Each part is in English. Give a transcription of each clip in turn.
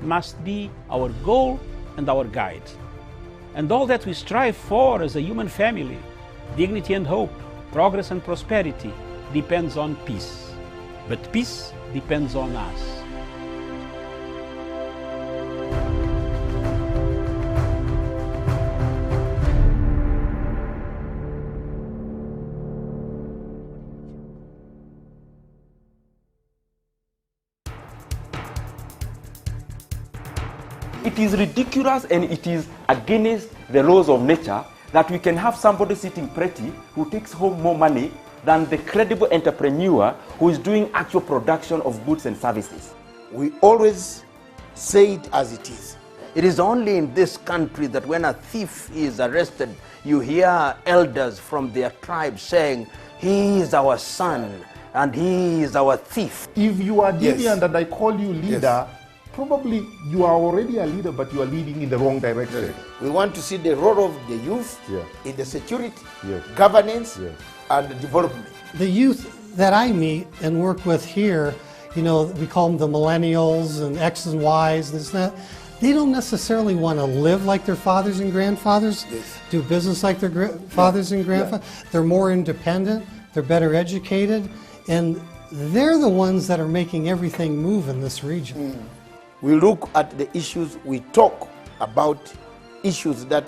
must be our goal and our guide. And all that we strive for as a human family, dignity and hope, progress and prosperity, depends on peace. But peace depends on us. It is ridiculous and it is against the laws of nature that we can have somebody sitting pretty who takes home more money than the credible entrepreneur who is doing actual production of goods and services. We always say it as it is. It is only in this country that when a thief is arrested, you hear elders from their tribe saying, "He is our son and he is our thief." If you are deviant Yes. and I call you leader, Yes. probably you are already a leader, but you are leading in the wrong direction. We want to see the role of the youth Yeah. in the security, Yes. governance, Yes. and development. The youth that I meet and work with here, you know, we call them the millennials and X and Ys, this and that. They don't necessarily want to live like their fathers and grandfathers, Yes. do business like their fathers and grandfathers. They're more independent, they're better educated, and they're the ones that are making everything move in this region. We look at the issues, we talk about issues that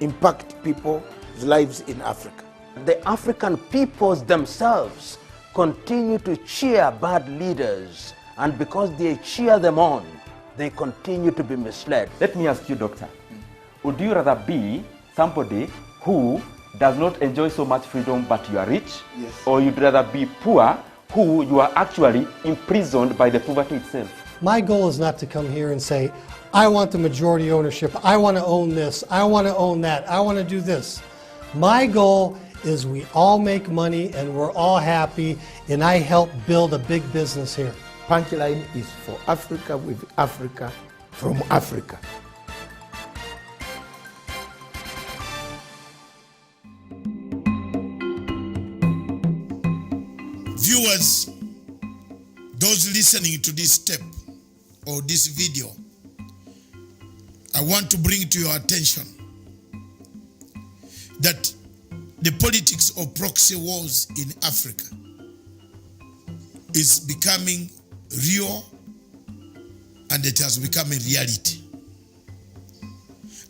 impact people's lives in Africa. The African peoples themselves continue to cheer bad leaders, and because they cheer them on, they continue to be misled. Let me ask you, doctor, would you rather be somebody who does not enjoy so much freedom but you are rich? Yes. Or you'd rather be poor who you are actually imprisoned by the poverty itself? My goal is not to come here and say, I want the majority ownership, I want to own this, I want to own that, I want to do this. My goal is we all make money and we're all happy, and I help build a big business here. Punchline is for Africa, with Africa, from Africa. Viewers, those listening to this tape or this video, I want to bring to your attention that the politics of proxy wars in Africa is becoming real, and it has become a reality.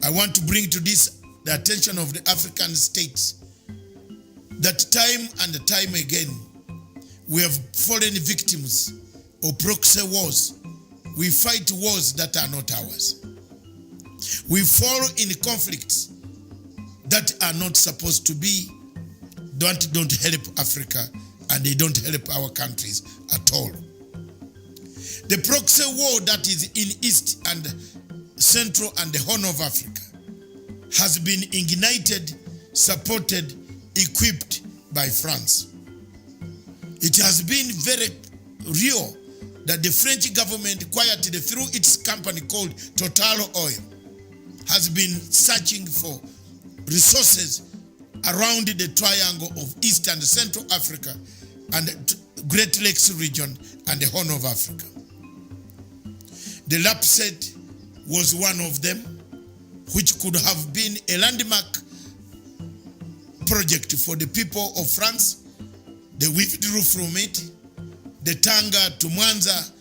I want to bring to the attention of the African states that time and time again we have fallen victims of proxy wars. We fight wars that are not ours. We fall in conflicts that are not supposed to be, don't help Africa, and they don't help our countries at all. The proxy war that is in East and Central and the Horn of Africa has been ignited, supported, equipped by France. It has been very real that the French government quietly through its company called Total Oil has been searching for resources around the triangle of East and Central Africa and Great Lakes region and the Horn of Africa. The LAPSET was one of them, which could have been a landmark project for the people of France. They withdrew from it. The Tanga to Mwanza,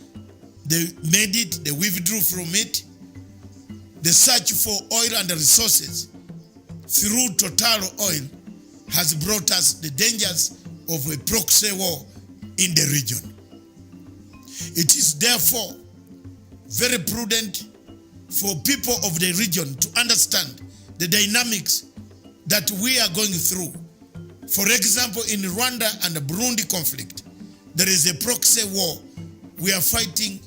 they made it, they withdrew from it. The search for oil and resources through Total Oil has brought us the dangers of a proxy war in the region. It is therefore very prudent for people of the region to understand the dynamics that we are going through. For example, in Rwanda and the Burundi conflict, there is a proxy war. We are fighting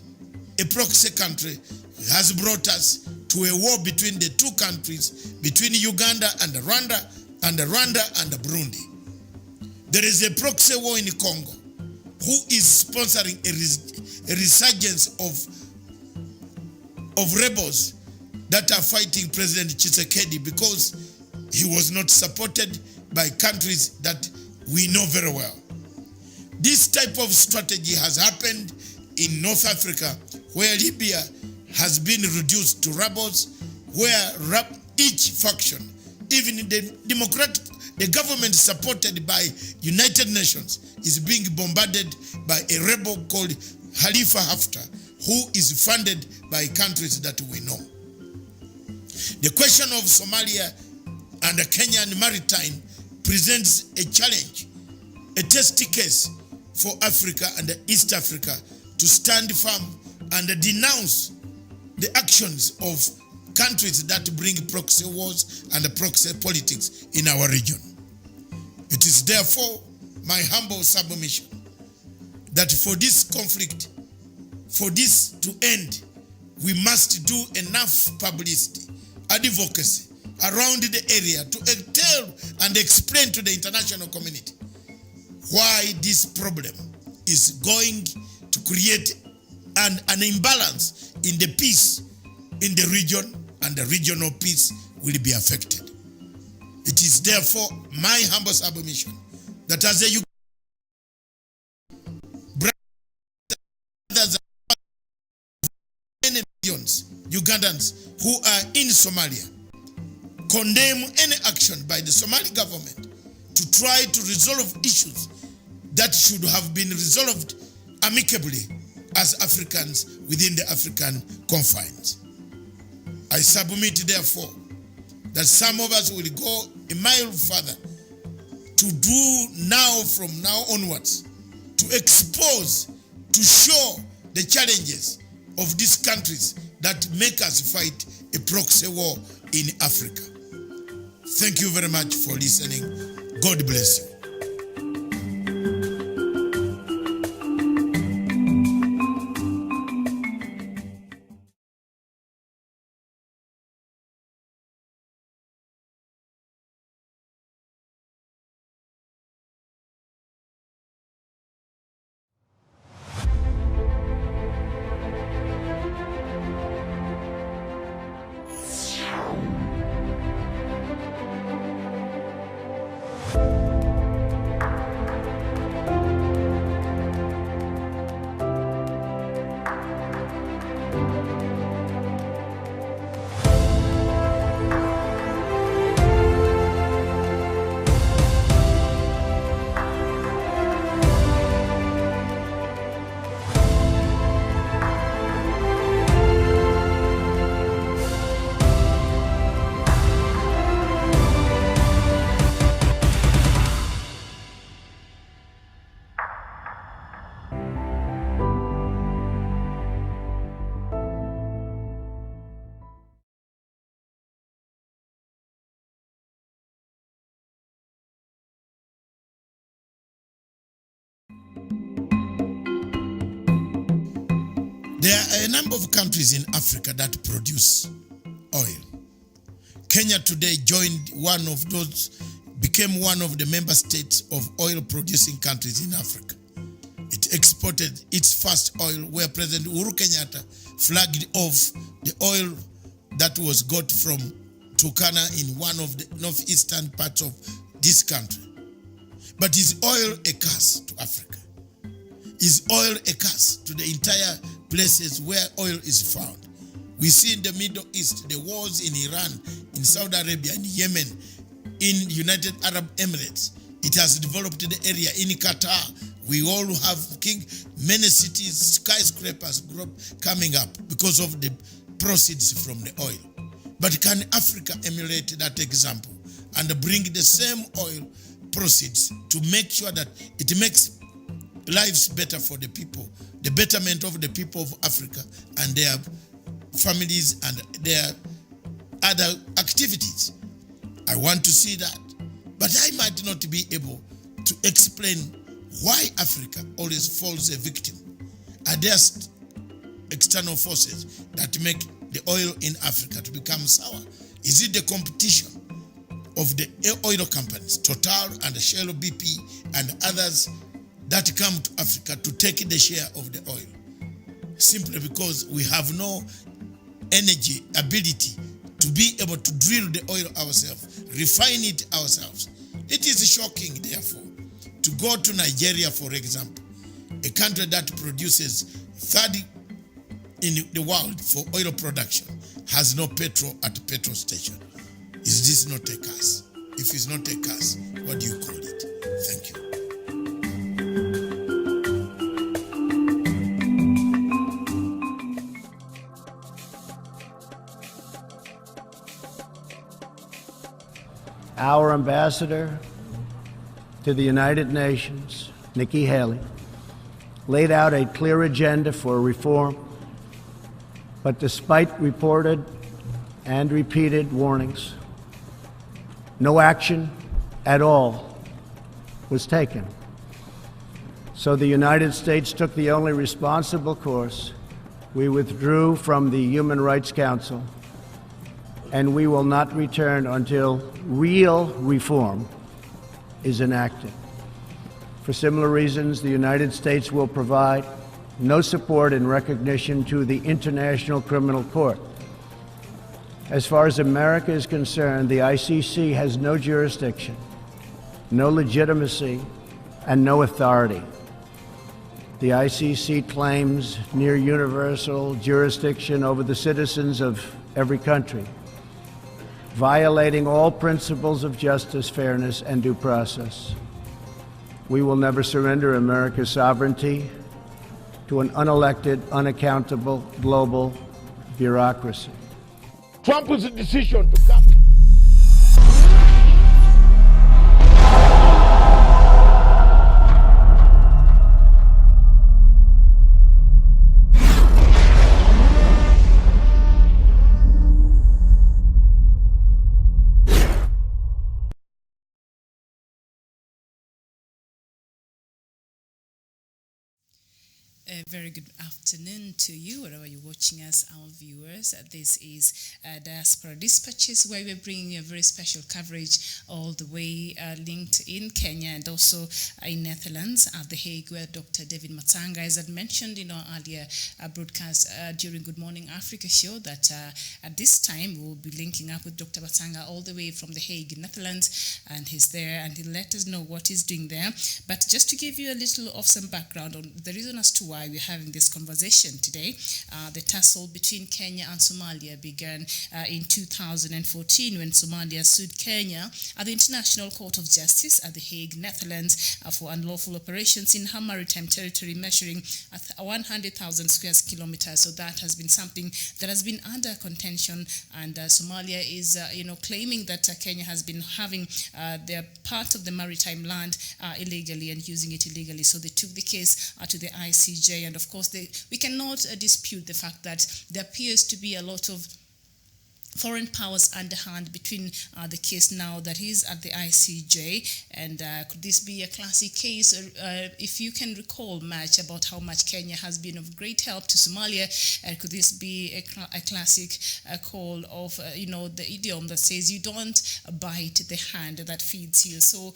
a proxy country. It has brought us to a war between the two countries, between Uganda and Rwanda and Burundi. There is a proxy war in Congo who is sponsoring a resurgence of rebels that are fighting President Tshisekedi because he was not supported by countries that we know very well. This type of strategy has happened in North Africa, where Libya has been reduced to rebels, where each faction, even the government supported by United Nations, is being bombarded by a rebel called Khalifa Haftar, who is funded by countries that we know. The question of Somalia and the Kenyan maritime presents a challenge, a testy case for Africa and East Africa to stand firm and denounce the actions of countries that bring proxy wars and proxy politics in our region. It is therefore my humble submission that for this conflict, for this to end, we must do enough publicity, advocacy around the area to tell and explain to the international community why this problem is going to create an imbalance in the peace in the region, and the regional peace will be affected. It is therefore my humble submission that as a brothers and millions Ugandans who are in Somalia condemn any action by the Somali government to try to resolve issues that should have been resolved amicably as Africans within the African confines. I submit, therefore, that some of us will go a mile further to do now, from now onwards, to expose, to show the challenges of these countries that make us fight a proxy war in Africa. Thank you very much for listening. God bless you. There are a number of countries in Africa that produce oil. Kenya today became one of the member states of oil-producing countries in Africa. It exported its first oil, where President Uhuru Kenyatta flagged off the oil that was got from Turkana in one of the northeastern parts of this country. But is oil a curse to Africa? Is oil a curse to the entire places where oil is found? We see in the Middle East, the wars in Iran, in Saudi Arabia, in Yemen, in United Arab Emirates. It has developed the area in Qatar. We all have many cities, skyscrapers coming up because of the proceeds from the oil. But can Africa emulate that example and bring the same oil proceeds to make sure that it makes lives better for the people, the betterment of the people of Africa and their families and their other activities? I want to see that. But I might not be able to explain why Africa always falls a victim. Are there external forces that make the oil in Africa to become sour? Is it the competition of the oil companies, Total and Shell BP and others, that come to Africa to take the share of the oil? Simply because we have no energy, ability to be able to drill the oil ourselves, refine it ourselves. It is shocking, therefore, to go to Nigeria, for example, a country that produces 30 in the world for oil production has no petrol at the petrol station. Is this not a curse? If it's not a curse, what do you call it? Thank you. Our ambassador to the United Nations, Nikki Haley, laid out a clear agenda for reform, but despite reported and repeated warnings, no action at all was taken. So the United States took the only responsible course. We withdrew from the Human Rights Council, and we will not return until real reform is enacted. For similar reasons, the United States will provide no support in recognition to the International Criminal Court. As far as America is concerned, the ICC has no jurisdiction, no legitimacy, and no authority. The ICC claims near universal jurisdiction over the citizens of every country, violating all principles of justice, fairness, and due process. We will never surrender America's sovereignty to an unelected, unaccountable global bureaucracy. Trump's decision to come. A very good afternoon to you, wherever you're watching us, our viewers. This is Diaspora Dispatches, where we're bringing you a very special coverage all the way linked in Kenya and also in Netherlands at The Hague, where Dr. David Matanga, as I mentioned in our earlier broadcast during Good Morning Africa show, that at this time we'll be linking up with Dr. Matanga all the way from The Hague, Netherlands, and he's there and he'll let us know what he's doing there. But just to give you a little of some background on the reason as to why we're having this conversation today, the tussle between Kenya and Somalia began in 2014 when Somalia sued Kenya at the International Court of Justice at The Hague, Netherlands, for unlawful operations in her maritime territory measuring 100,000 square kilometers. So that has been something that has been under contention, and Somalia is, claiming that Kenya has been having their part of the maritime land illegally and using it illegally. So they took the case to the ICJ. And of course, we cannot dispute the fact that there appears to be a lot of foreign powers underhand between the case now that is at the ICJ, and could this be a classic case? If you can recall much about how much Kenya has been of great help to Somalia, could this be a classic call of the idiom that says you don't bite the hand that feeds you? So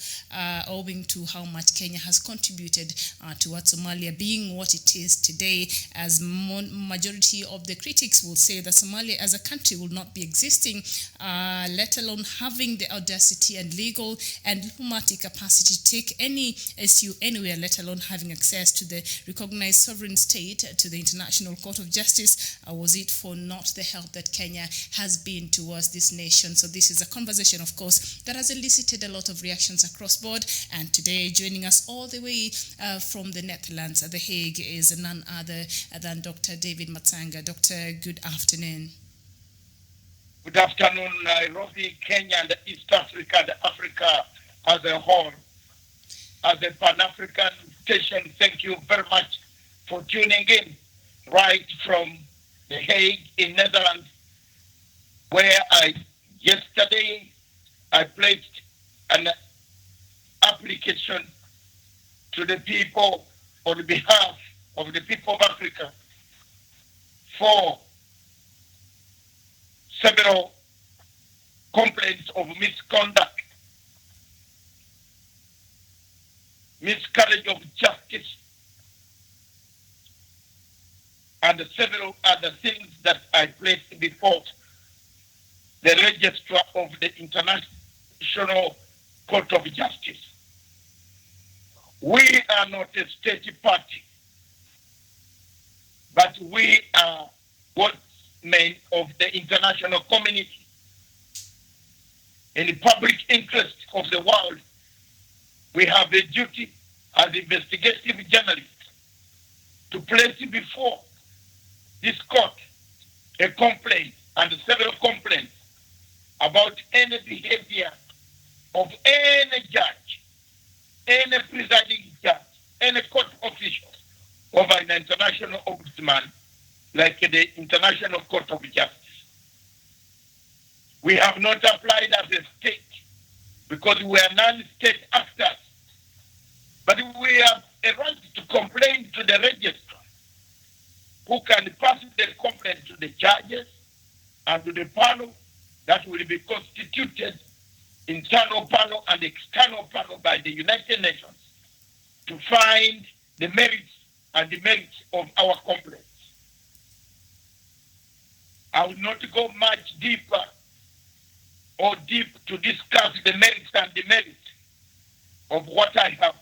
owing to how much Kenya has contributed towards Somalia being what it is today, as majority of the critics will say that Somalia as a country will not be existing, let alone having the audacity and legal and diplomatic capacity to take any issue anywhere, let alone having access to the recognized sovereign state, to the International Court of Justice. Was it for not the help that Kenya has been towards this nation? So this is a conversation, of course, that has elicited a lot of reactions across board. And today, joining us all the way from the Netherlands at The Hague is none other than Dr. David Matanga. Doctor, good afternoon. Good afternoon, Nairobi, Kenya, and East Africa, and Africa as a whole. As a Pan-African station, thank you very much for tuning in right from The Hague in Netherlands, where yesterday I placed an application to the people on behalf of the people of Africa for several complaints of misconduct, miscarriage of justice, and several other things that I placed before the registrar of the International Court of Justice. We are not a state party, but we are enforcement of the international community. In the public interest of the world, we have a duty as investigative journalists to place before this court a complaint and several complaints about any behavior of any judge, any presiding judge, any court official over an international ombudsman like the International Court of Justice. We have not applied as a state because we are non-state actors, but we have a right to complain to the registrar, who can pass the complaint to the judges and to the panel that will be constituted, internal panel and external panel by the United Nations, to find the merits and demerits of our complaints. I will not go much deeper or deep to discuss the merits and demerits of what I have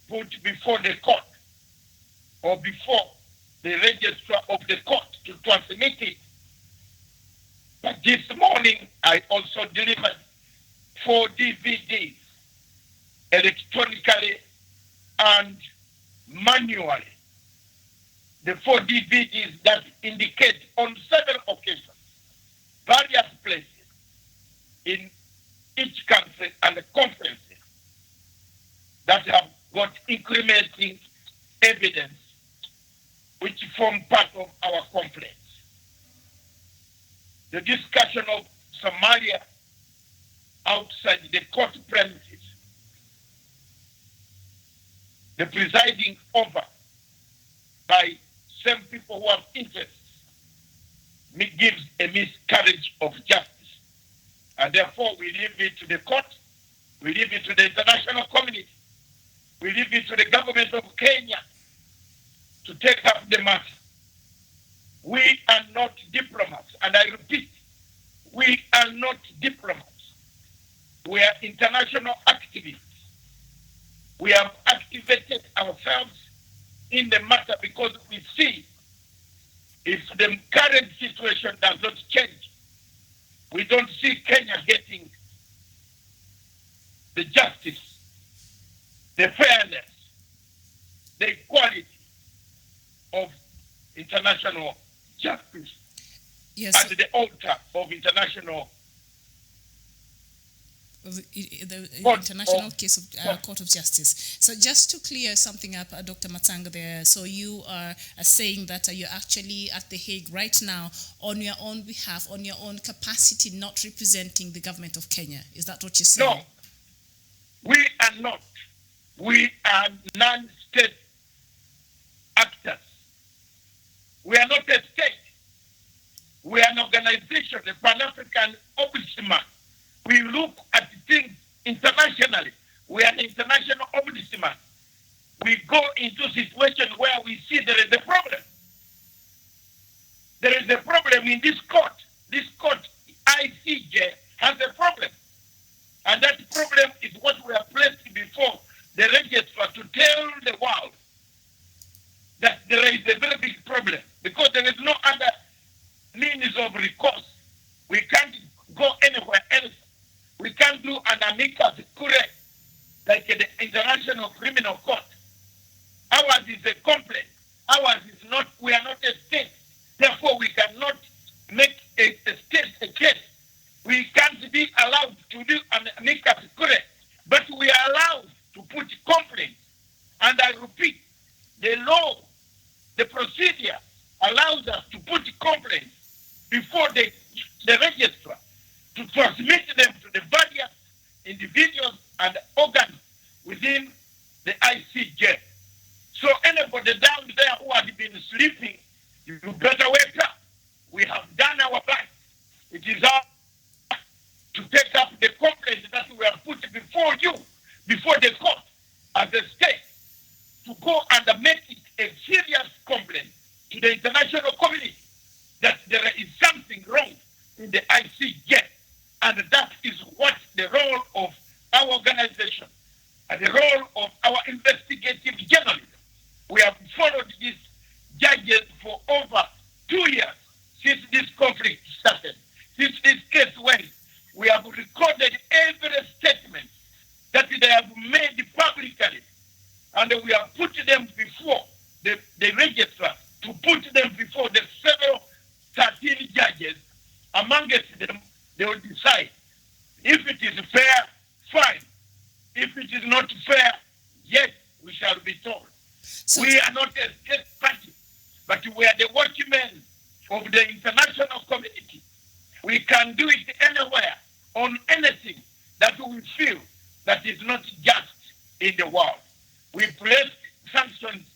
put before the court or before the registrar of the court to transmit it. But this morning, I also delivered 4 DVDs electronically and manually. The 4 DVDs that indicate on several occasions, various places in each country and the conferences that have got incriminating evidence which form part of our complaints. The discussion of Somalia outside the court premises, the presiding over by some people who have interests, gives a miscarriage of justice. And therefore we leave it to the court, we leave it to the international community, we leave it to the government of Kenya to take up the matter. We are not diplomats, and I repeat, we are not diplomats. We are international activists. We have activated ourselves in the matter because we see if the current situation does not change, we don't see Kenya getting the justice, the fairness, the equality of international justice at the altar of international the international case of Court of Justice. So just to clear something up, Dr. Matanga there, so you are saying that you're actually at The Hague right now on your own behalf, on your own capacity, not representing the government of Kenya. Is that what you're saying? No, we are not. We are non-state actors. We are not a state. We are an organization, the Pan-African Ombudsman. We look at things internationally. We are an international ombudsman. We go into situations where we see there is a problem. There is a problem in this court. This court, ICJ, has a problem. And that problem is what we have placed before the registrar to tell the world that there is a very big problem because there is no other means of recourse. We can't go anywhere else. We can't do an amicus curiae like the International Criminal Court. Ours is a complaint. Ours is not, we are not a state. Therefore, we cannot make a state a case. We can't be allowed to do an amicus curiae, but we are allowed to put complaints. And I repeat, the law, the procedure allows us to put complaints before the registrar to transmit them to the various individuals and organs within the ICJ. So anybody down there who has been sleeping, you better wake up. We have done our best. It is our to take up the complaints that we have put before you, before the court, as a state, to go and make it a serious complaint to the international community that there is something wrong in the ICJ. And that is what the role of our organization and the role of our investigative journalism. We have followed these judges for over 2 years. is not fair, yes, we shall be told. So we are not a state party, but we are the watchmen of the international community. We can do it anywhere, on anything that we feel that is not just in the world. We placed sanctions.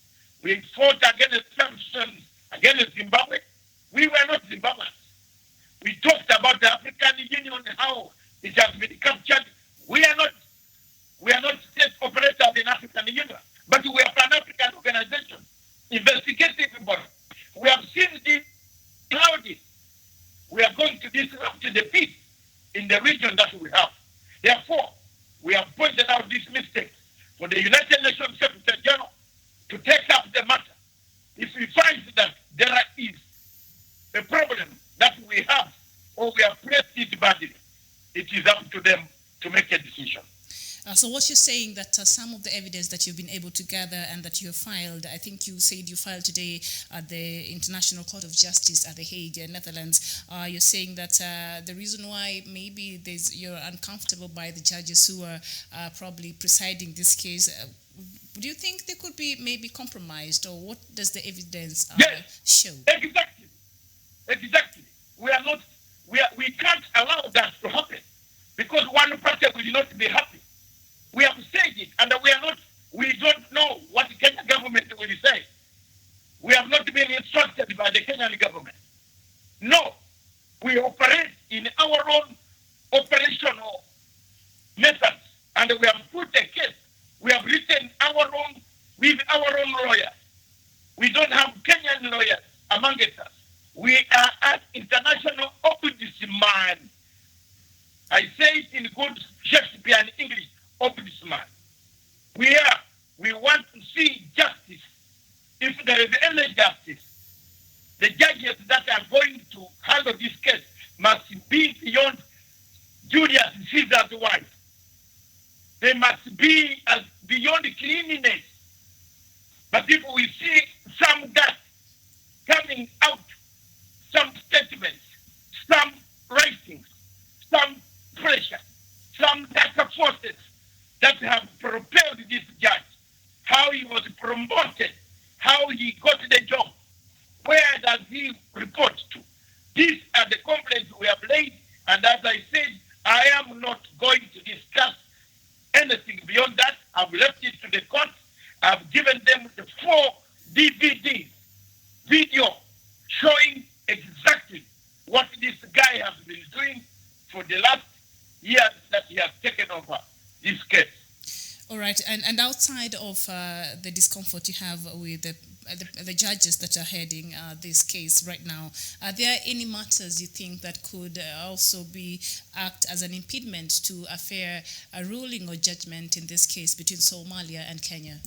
We fought against sanctions against Zimbabwe. We were not Zimbabweans. We talked about the African Union, how it has been captured. We are not state operators in African Union, but we are Pan-African organization, investigative body. We have seen this cloudy. We are going to disrupt the peace in the region that we have. Therefore, we have pointed out this mistake for the United Nations Secretary General to take up the matter. If we find that there is a problem that we have, or we have placed it badly, it is up to them to make a decision. So what you're saying that some of the evidence that you've been able to gather and that you have filed, I think you said you filed today at the International Court of Justice at The Hague, Netherlands. You're saying that the reason why maybe you're uncomfortable by the judges who are probably presiding this case, do you think they could be maybe compromised, or what does the evidence show? Exactly. We can't allow that to happen, because one party will not be happy. We have said it, and we don't know what the Kenyan government will say. We have not been instructed by the Kenyan government. No, we operate in our own operational methods, and we have put a case. We have written with our own lawyers. We don't have Kenyan lawyers among us. We are an international ombudsman. I say it in good Shakespearean English. Ombudsman. We want to see justice. If there is any justice, the judges that are going to handle this case must be beyond Julius Caesar's wife. They must be beyond cleanliness. But if we see some dust coming out, some statements, some writings, some pressure, some data forces that have propelled this judge, how he was promoted, how he got the job, where does he report to? These are the complaints we have laid, and as I said, I am not going to discuss anything beyond that. I've left it to the court. I've given them the 4 DVDs, video showing exactly what this guy has been doing for the last years that he has taken over this case. All right, and outside of the discomfort you have with the judges that are heading this case right now, are there any matters you think that could also act as an impediment to a fair ruling or judgment in this case between Somalia and Kenya?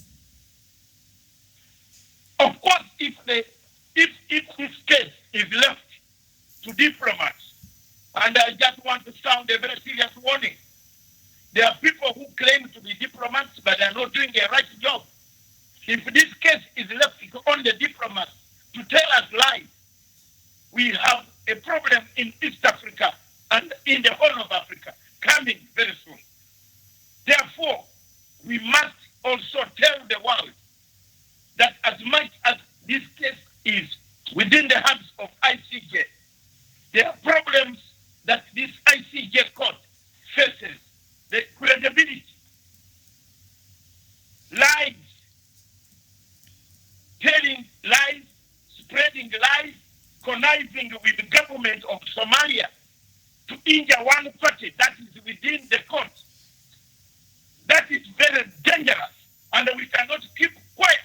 Of course, if this case is left to diplomats, and I just want to sound a very serious warning, there are people who claim to be diplomats, but are not doing a right job. If this case is left on the diplomats to tell us lies, we have a problem in East Africa and in the whole of Africa coming very soon. Therefore, we must also tell the world that as much as this case is within the hands of ICJ, there are problems that this ICJ court faces. The credibility, lies, telling lies, spreading lies, conniving with the government of Somalia to injure one party that is within the court. That is very dangerous, and we cannot keep quiet,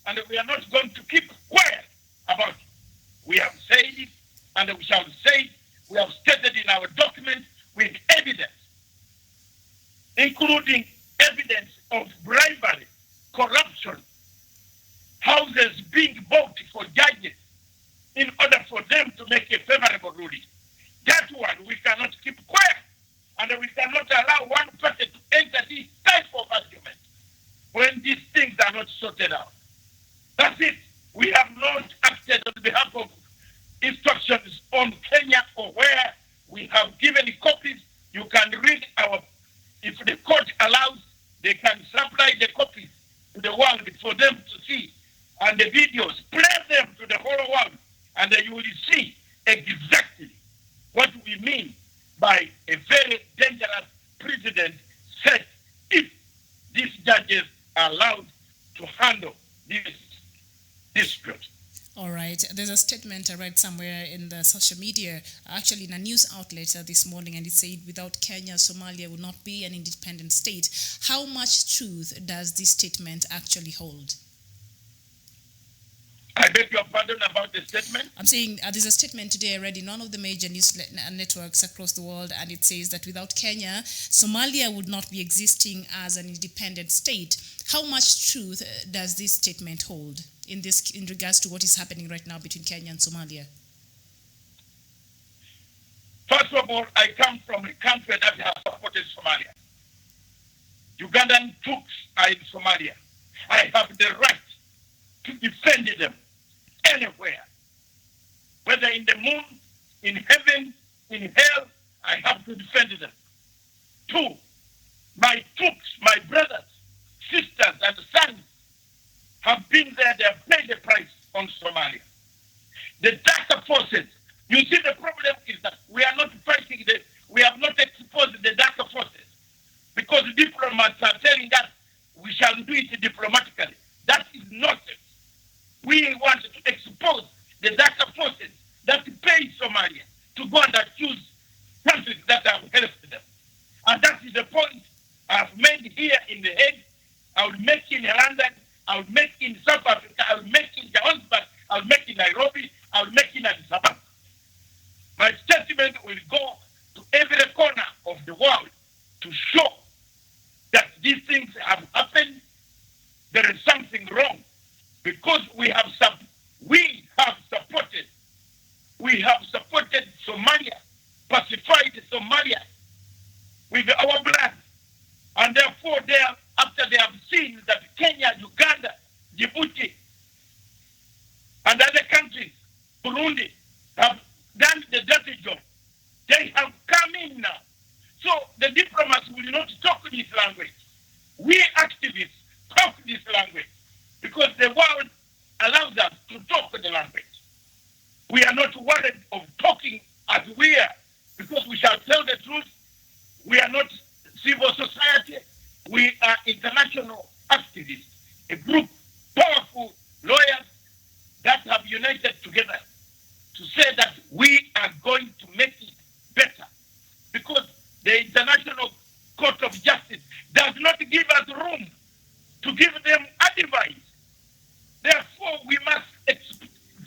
and we are not going to keep quiet about it. We have said it, and we shall say it. We have stated in our document with evidence, including evidence of bribery, corruption, houses being bought for judges in order for them to make a favorable ruling. That one we cannot keep quiet, and we cannot allow one party to enter this type of argument when these things are not sorted out. That's it. We have not acted on behalf of instructions on Kenya or where. We have given copies. You can read if the court allows, they can for them to see. And the videos, play them to the whole world, and then you will see exactly what we mean by a very dangerous precedent set if these judges are allowed to handle this dispute. All right. There's a statement I read somewhere in the social media, actually in a news outlet this morning, and it said, without Kenya, Somalia would not be an independent state. How much truth does this statement actually hold? I beg your pardon about the statement? I'm saying there's a statement today I read in one of the major news networks across the world, and it says that without Kenya, Somalia would not be existing as an independent state. How much truth does this statement hold in regards to what is happening right now between Kenya and Somalia? First of all, I come from a country that has supported Somalia. Ugandan troops are in Somalia. I have the right to defend them anywhere. Whether in the moon, in heaven, in hell, I have to defend them. Two, my troops, my brothers, sisters, and sons have been there, they have paid the price on Somalia. The darker forces, you see the problem is that we are not fighting we have not exposed the darker forces because diplomats are telling us we shall do it diplomatically. That is nonsense. We want to expose the darker forces that pay Somalia to go and accuse countries that have helped them. And that is the point I've made here in The Hague. I will make in London, I will make in South Africa, I will make in Johannesburg, I will make in Nairobi, I will make in Addis Ababa. My statement will go to every corner of the world to show that these things have happened. There is something wrong because we have supported Somalia, pacified Somalia with our blood, and therefore after they have seen that Kenya, Uganda, Djibouti, and other countries, Burundi, have done the dirty job, they have come in now. So the diplomats will not talk this language. We activists talk this language because the world allows us to talk the language. We are not worried of talking as we are because we shall tell the truth. We are not civil society. We are international activists, a group, powerful lawyers that have united together to say that we are going to make it better because the International Court of Justice does not give us room to give them advice. Therefore, we must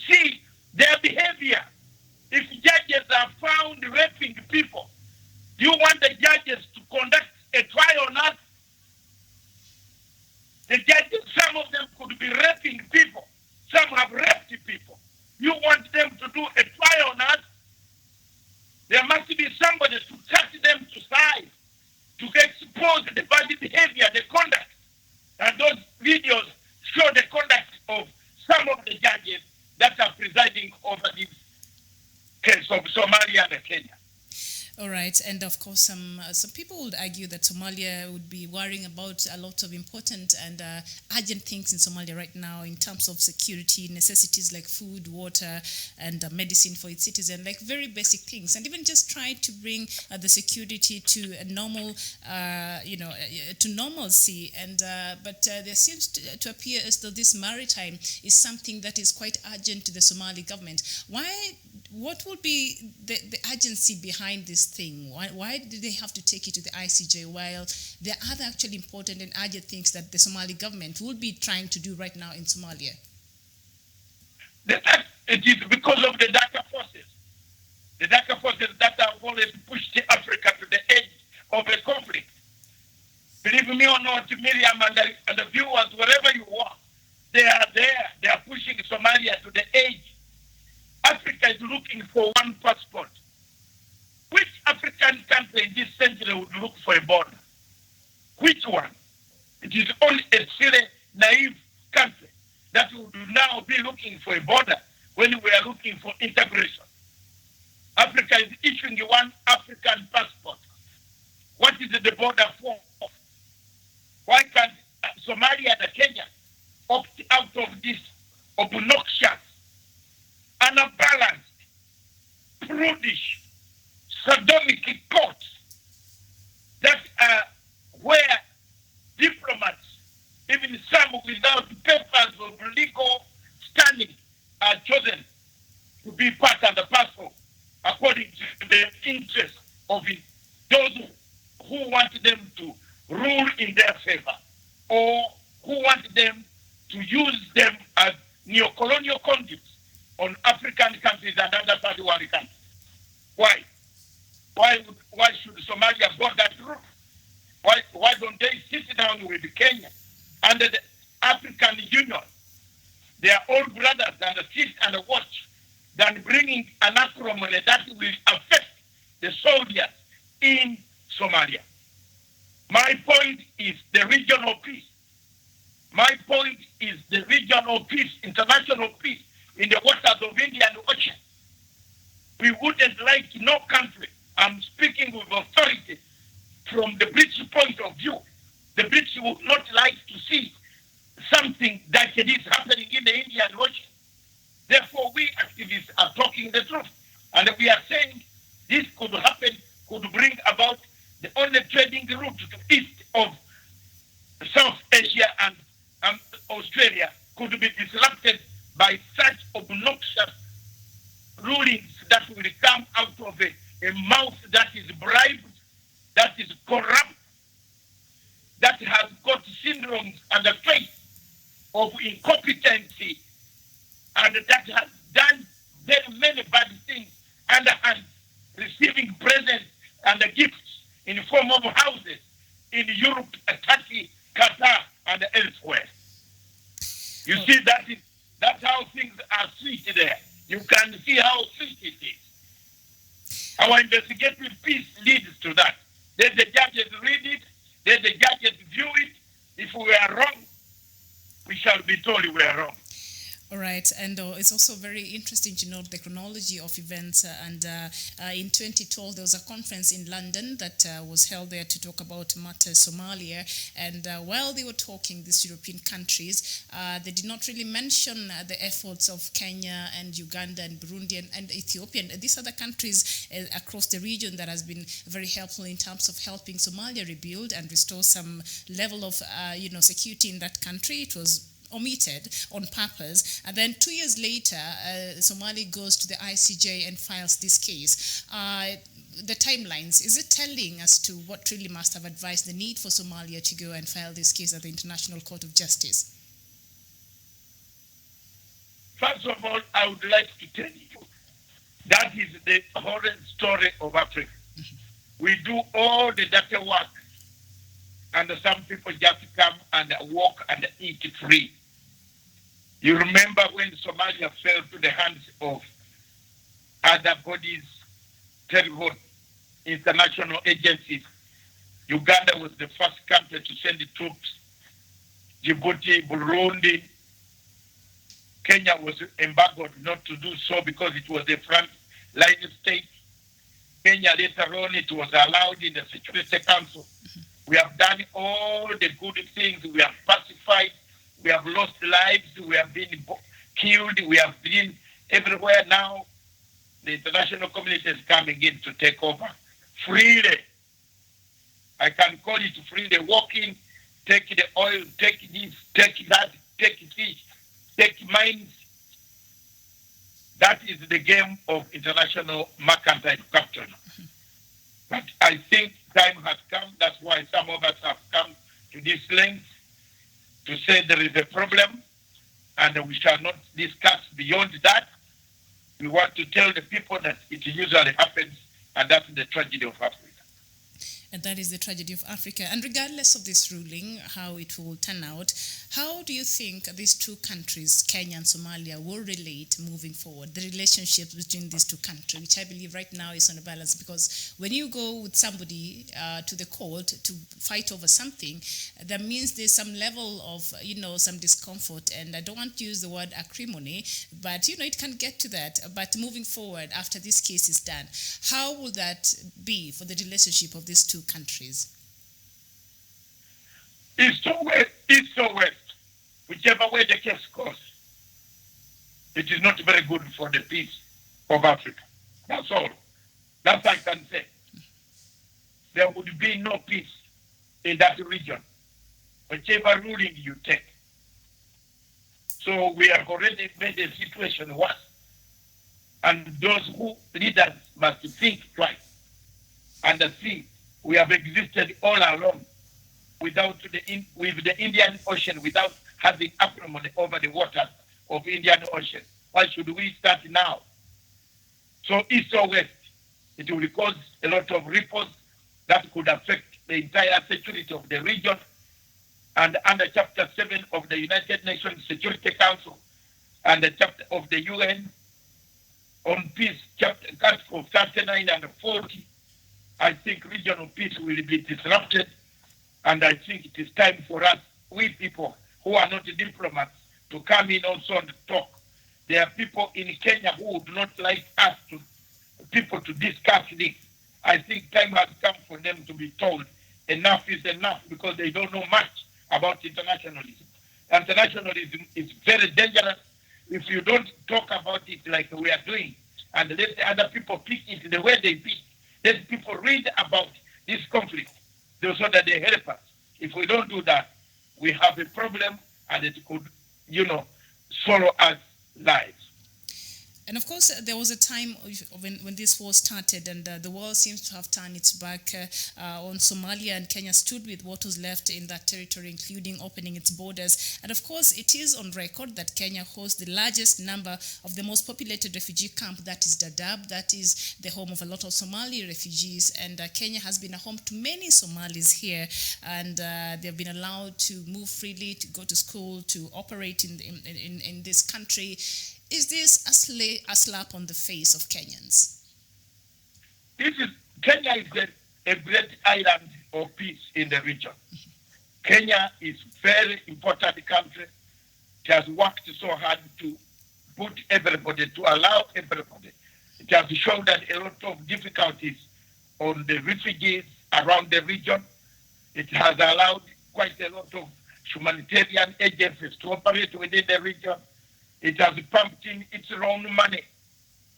see their behavior. If judges are found raping people, do you want the judges to conduct a trial on us? The judges, some of them could be raping people. Some have raped people. You want them to do a trial on us? There must be somebody to cut them to size, to expose the bad behavior, the conduct. And those videos show the conduct of some of the judges that are presiding over this case of Somalia and Kenya. All right, and of course, some people would argue that Somalia would be worrying about a lot of important and urgent things in Somalia right now in terms of security, necessities like food, water, and medicine for its citizens, like very basic things, and even just try to bring the security to a normal, to normalcy. And but there seems to appear as though this maritime is something that is quite urgent to the Somali government. What would be the urgency behind this thing? Why did they have to take it to the ICJ while there are other actually important and urgent things that the Somali government will be trying to do right now in Somalia? It is because of the darker forces. The darker forces that have always pushed Africa to the edge of a conflict. Believe me or not, Miriam and the viewers, wherever you are, they are there. They are pushing Somalia to the edge. Africa is looking for one passport. Which African country in this century would look for a border? Which one? It is only a silly, naive country that would now be looking for a border when we are looking for integration. Africa is issuing one African passport. What is the border for? Why can't Somalia and Kenya opt out of this obnoxious, unbalanced, prudish, sodomic courts that are where diplomats, even some without papers of legal standing, are chosen to be part and parcel according to the interests of those who want them to rule in their favor, or who want them to use them as neo-colonial conduits on African countries and other third world countries. Why? Why should Somalia go that route? Why don't they sit down with Kenya under the African Union? They are all brothers and sit and watch than bringing an acrimony that will affect the soldiers in Somalia. My point is the regional peace. My point is the regional peace, international peace in the waters of Indian Ocean. We wouldn't like no country. I'm speaking with authority from the British point of view. The British would not like to see something that is happening in the Indian Ocean. Therefore, we activists are talking the truth. And we are saying this could happen, could bring about the only trading route to east of South Asia and Australia could be disrupted by such obnoxious rulings that will come out of a mouth that is bribed, that is corrupt, that has got syndromes and a face of incompetency, and that has done very many bad things underhand, receiving presents and gifts in the form of houses in Europe, Turkey, Qatar, and elsewhere. You see, that's how things are sweet there. You can see how sweet it is. Our investigative piece leads to that. Let the judges read it, let the judges view it. If we are wrong, we shall be told we are wrong. All right, and it's also very interesting to note the chronology of events. In 2012, there was a conference in London that was held there to talk about matters Somalia. And while they were talking, these European countries, they did not really mention the efforts of Kenya and Uganda and Burundi and Ethiopia. And these are the countries across the region that has been very helpful in terms of helping Somalia rebuild and restore some level of security in that country. It was omitted on purpose, and then 2 years later, Somalia goes to the ICJ and files this case. The timelines, is it telling as to what really must have advised the need for Somalia to go and file this case at the International Court of Justice? First of all, I would like to tell you that is the horrid story of Africa. We do all the dirty work, and some people just come and walk and eat free. You remember when Somalia fell to the hands of other bodies, terrible international agencies. Uganda was the first country to send the troops. Djibouti, Burundi, Kenya was embargoed not to do so because it was a front line state. Kenya later on, it was allowed in the Security Council. We have done all the good things. We have pacified. We have lost lives. We have been killed. We have been everywhere now. The international community is coming in to take over freely. I can call it freely. Walk in, take the oil, take this, take that, take fish, take mines. That is the game of international mercantile capture. But I think time has come. That's why some of us have come to this length to say there is a problem and we shall not discuss beyond that. We want to tell the people that it usually happens, and that's the tragedy of Africa. And that is the tragedy of Africa. And regardless of this ruling, how it will turn out, how do you think these two countries, Kenya and Somalia, will relate moving forward? The relationship between these two countries, which I believe right now is on a balance, because when you go with somebody to the court to fight over something, that means there's some level of, some discomfort. And I don't want to use the word acrimony, but, it can get to that. But moving forward, after this case is done, how will that be for the relationship of these two countries? East or west, whichever way the case goes, it is not very good for the peace of Africa. That's all. That I can say. There would be no peace in that region, whichever ruling you take. So we have already made the situation worse. And those who leaders must think twice and see we have existed all along with the Indian Ocean without having acrimony over the waters of Indian Ocean. Why should we start now? So east or west, it will cause a lot of ripples that could affect the entire security of the region. And under Chapter 7 of the United Nations Security Council and the chapter of the UN on peace, Article 39 and 40, I think regional peace will be disrupted. And I think it is time for us, we people who are not diplomats, to come in also and talk. There are people in Kenya who would not like us to discuss this. I think time has come for them to be told enough is enough, because they don't know much about internationalism. Internationalism is very dangerous if you don't talk about it like we are doing, and let the other people pick it the way they pick. Let people read about this conflict so that they help us. If we don't do that, we have a problem, and it could, swallow us lives. And of course, there was a time when this war started, and the world seems to have turned its back on Somalia, and Kenya stood with what was left in that territory, including opening its borders. And of course, it is on record that Kenya hosts the largest number of the most populated refugee camp, that is Dadaab, that is the home of a lot of Somali refugees. And Kenya has been a home to many Somalis here, and they've been allowed to move freely, to go to school, to operate in this country. Is this a slap on the face of Kenyans? Kenya is a great island of peace in the region. Kenya is a very important country. It has worked so hard to put everybody, to allow everybody. It has shouldered a lot of difficulties on the refugees around the region. It has allowed quite a lot of humanitarian agencies to operate within the region. It has pumped in its own money.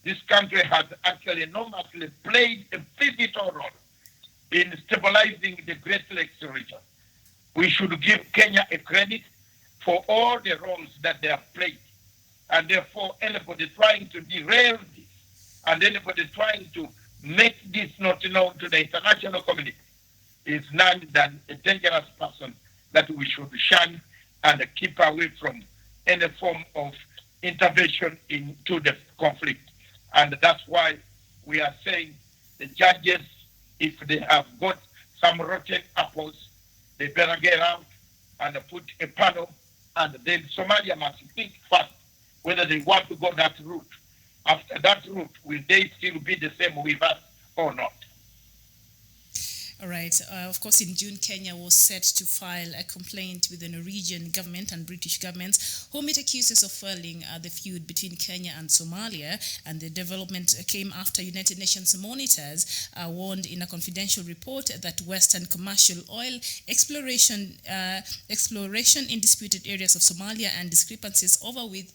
This country has actually enormously played a pivotal role in stabilizing the Great Lakes region. We should give Kenya a credit for all the roles that they have played. And therefore, anybody trying to derail this, and anybody trying to make this not known to the international community, is none than a dangerous person that we should shun and keep away from any form of intervention into the conflict. And that's why we are saying the judges, if they have got some rotten apples, they better get out and put a panel, and then Somalia must think first whether they want to go that route. After that route, will they still be the same with us or not? All right. Of course, in June, Kenya was set to file a complaint with the Norwegian government and British governments, whom it accuses of fueling the feud between Kenya and Somalia. And the development came after United Nations monitors warned in a confidential report that Western commercial oil exploration in disputed areas of Somalia and discrepancies over with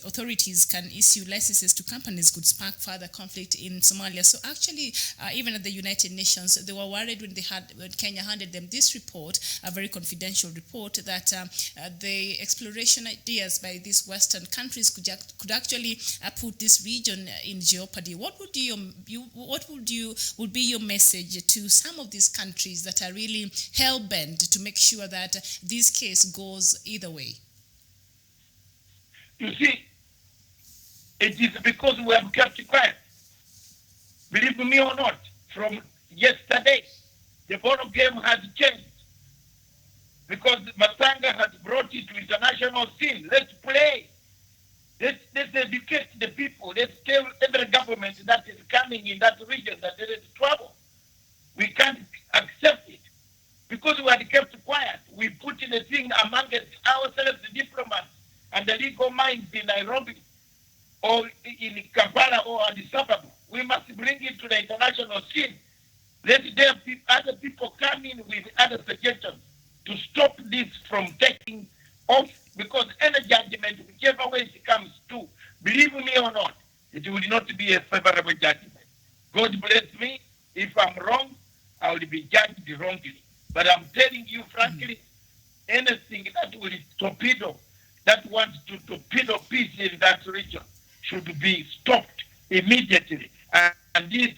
authorities can issue licenses to companies could spark further conflict in Somalia. So actually, even at the United Nations, they were worried when Kenya handed them this report, a very confidential report, that the exploration ideas by these Western countries could actually put this region in jeopardy. What would be your message to some of these countries that are really hell-bent to make sure that this case goes either way? You see, it is because we have kept quiet. Believe me or not, from yesterday, the ball game has changed, because Matanga has brought it to international scene. Let's play. Let's educate the people. Let's tell every government that is coming in that region that there is trouble. We can't accept it because we had kept quiet. We put in a thing among ourselves, the diplomats and the legal minds in Nairobi or in Kampala or Addis Ababa. We must bring it to the international scene. Let other people come in with other suggestions to stop this from taking off, because a favorable judgment. God bless me. If I'm wrong, I will be judged wrongly. But I'm telling you frankly, anything that will torpedo, that wants to torpedo peace in that region should be stopped immediately. And this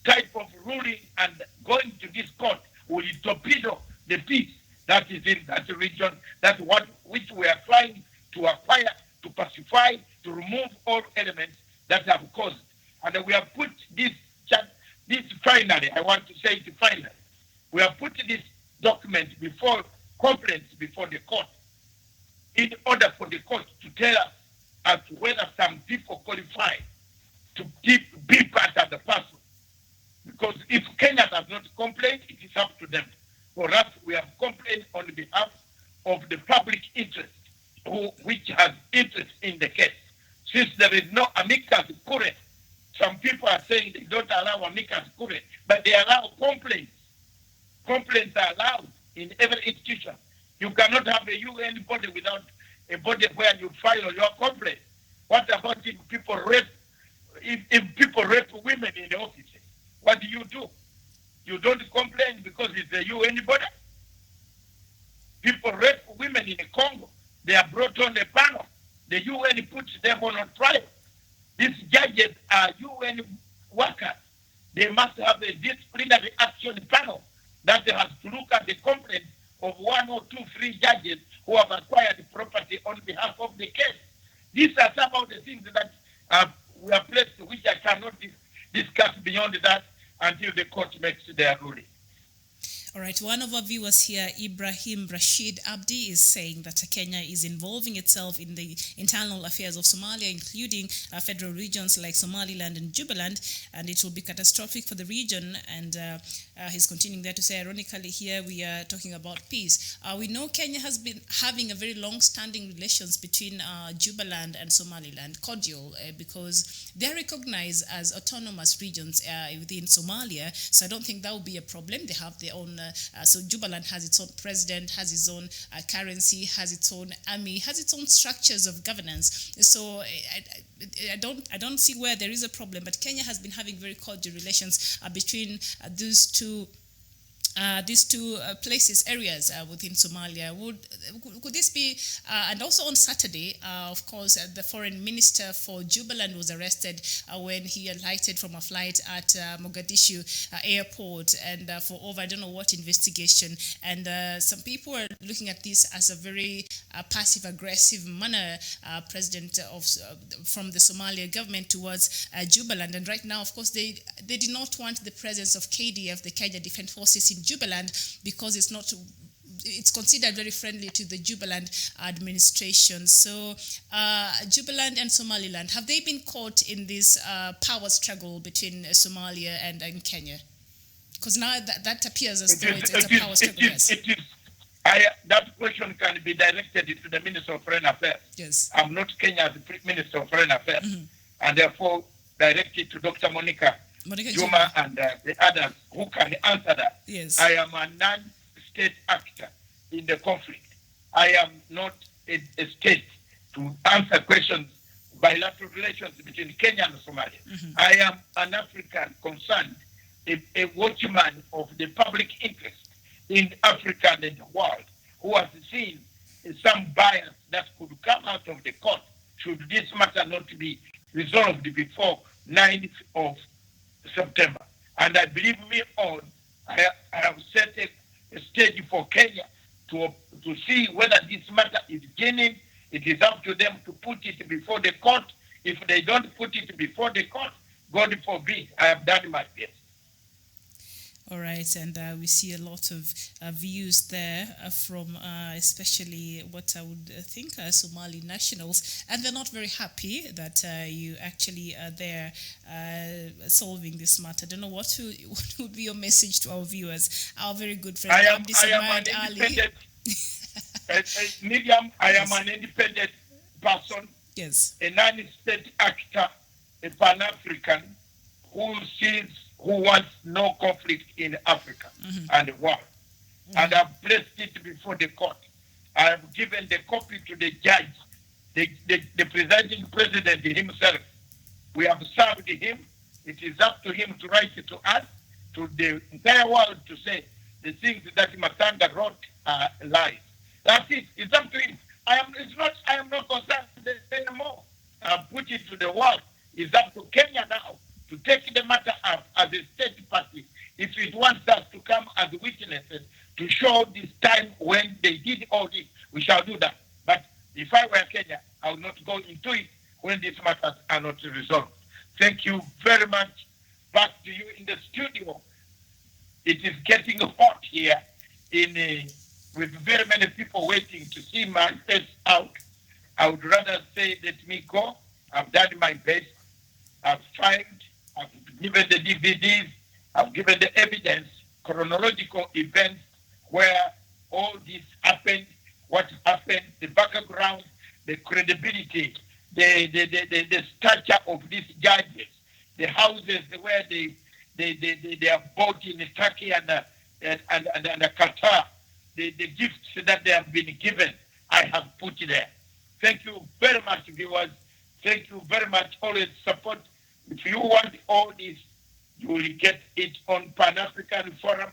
type of ruling and going to this court will torpedo the peace that is in that region, that which we are trying to acquire, to pacify, to remove all elements that have caused. And we have put this finally, I want to say it finally, we have put this document before complaints before the court in order for the court to tell us as to whether some people qualify to be part of the person. Because if Kenya does not complain, it is up to them. For us, we have complained on behalf of the public interest, which has interest in the case. Since there is no amicus curiae, some people are saying they don't allow amicus curiae, but they allow complaints. Complaints are allowed in every institution. You cannot have a UN body without a body where you file your complaint. What about if people rape? If people rape women in the office, what do? You don't complain because it's a UN body. People rape women in the Congo. They are brought on a panel. The UN puts them on trial. These judges are UN workers. They must have a disciplinary action panel that has to look at the complaint of 1 or 2, 3 judges who have acquired property on behalf of the case. These are some of the things that we are placed, which I cannot discuss beyond that until the court makes their ruling. All right, one of our viewers here, Ibrahim Rashid Abdi, is saying that Kenya is involving itself in the internal affairs of Somalia, including federal regions like Somaliland and Jubaland, and it will be catastrophic for the region. And he's continuing there to say, ironically, here we are talking about peace. We know Kenya has been having a very long-standing relations between Jubaland and Somaliland, cordial, because they're recognized as autonomous regions within Somalia. So I don't think that will be a problem. They have their own. So Jubaland has its own president, has its own currency, has its own army, has its own structures of governance. So I don't see where there is a problem. But Kenya has been having very cordial relations between these two places, areas within Somalia. Could this be, and also on Saturday, of course, the foreign minister for Jubaland was arrested when he alighted from a flight at Mogadishu airport, and for over I don't know what investigation. And some people are looking at this as a very passive-aggressive manner, president from the Somalia government towards Jubaland. And right now, of course, they did not want the presence of KDF, the Kenya Defense Forces, in Jubaland because it's considered very friendly to the Jubaland administration. So Jubaland and Somaliland, have they been caught in this power struggle between Somalia and Kenya? Because now that appears as though it's a power struggle. That question can be directed to the Minister of Foreign Affairs. Yes. I'm not Kenya's Minister of Foreign Affairs, and therefore direct it to Dr. Monica Juma and the others who can answer that. Yes. I am a non-state actor in the conflict. I am not a state to answer questions, bilateral relations between Kenya and Somalia. I am an African concerned, a watchman of the public interest in Africa and in the world, who has seen some bias that could come out of the court should this matter not be resolved before 9th of September. And I believe me on, I have set a stage for Kenya to see whether this matter is genuine. It is up to them to put it before the court. If they don't put it before the court, God forbid, I have done my best. All right, and we see a lot of views there from especially what I would think are Somali nationals, and they're not very happy that you actually are there solving this matter. I don't know what would be your message to our viewers, our very good friend Abdi Samad Ali. Miriam, I am an independent person, yes, a non-state actor, a Pan-African who wants no conflict in Africa and the world. And I've placed it before the court. I have given the copy to the judge, the presiding president himself, We have served him. It is up to him to write it to us, to the entire world, to say the things that Matanga wrote are lies. That's it. It's up to him. I am not concerned anymore. I've put it to the world. It's up to Kenya now to take the matter up as a state party. If it wants us to come as witnesses to show this time when they did all this, we shall do that. But if I were Kenya, I would not go into it when these matters are not resolved. Thank you very much. Back to you in the studio. It is getting hot here with very many people waiting to see my face out. I would rather say, let me go. I've done my best. I've filed. I've given the DVDs. I've given the evidence, chronological events where all this happened, what happened, the background, the credibility, the stature of these judges, the houses where they are bought in Turkey and Qatar, the gifts that they have been given, I have put there. Thank you very much, viewers. Thank you very much. Always support. If you want all this, you will get it on Pan-African Forum,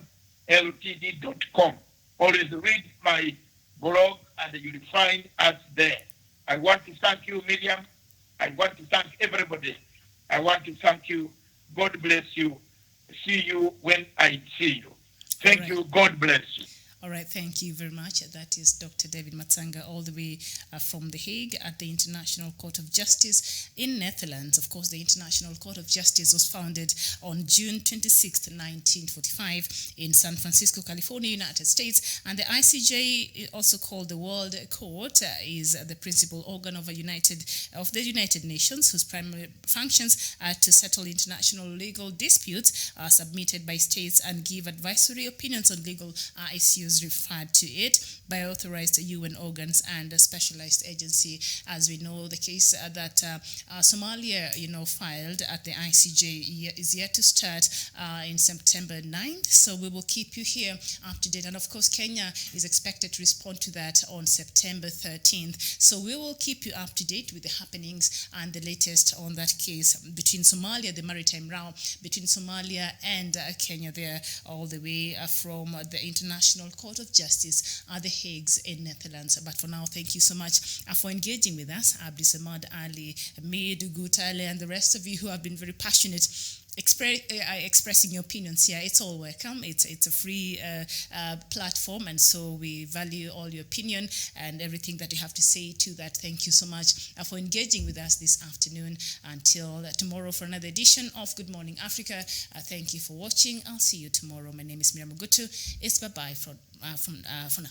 ltd.com. Always read my blog and you will find us there. I want to thank you, Miriam. I want to thank everybody. I want to thank you. God bless you. See you when I see you. Thank you. God bless you. All right, thank you very much. That is Dr. David Matanga, all the way from The Hague at the International Court of Justice in Netherlands. Of course, the International Court of Justice was founded on June 26, 1945 in San Francisco, California, United States. And the ICJ, also called the World Court, is the principal organ of the United Nations, whose primary functions are to settle international legal disputes submitted by states and give advisory opinions on legal issues referred to it by authorized UN organs and a specialized agency. As we know, the case that Somalia, filed at the ICJ is yet to start in September 9th. So we will keep you here up to date. And of course, Kenya is expected to respond to that on September 13th. So we will keep you up to date with the happenings and the latest on that case between Somalia, the maritime row between Somalia and Kenya there, all the way from the International Court of Justice at the Hague in Netherlands. But for now, thank you so much for engaging with us. Abdisamad Ali, Meid, Gutale, and the rest of you who have been very passionate expressing your opinions here. It's all welcome. It's a free platform, and so we value all your opinion and everything that you have to say to that. Thank you so much for engaging with us this afternoon. Until tomorrow for another edition of Good Morning Africa. Thank you for watching. I'll see you tomorrow. My name is Miriam Ogutu. It's bye-bye for now.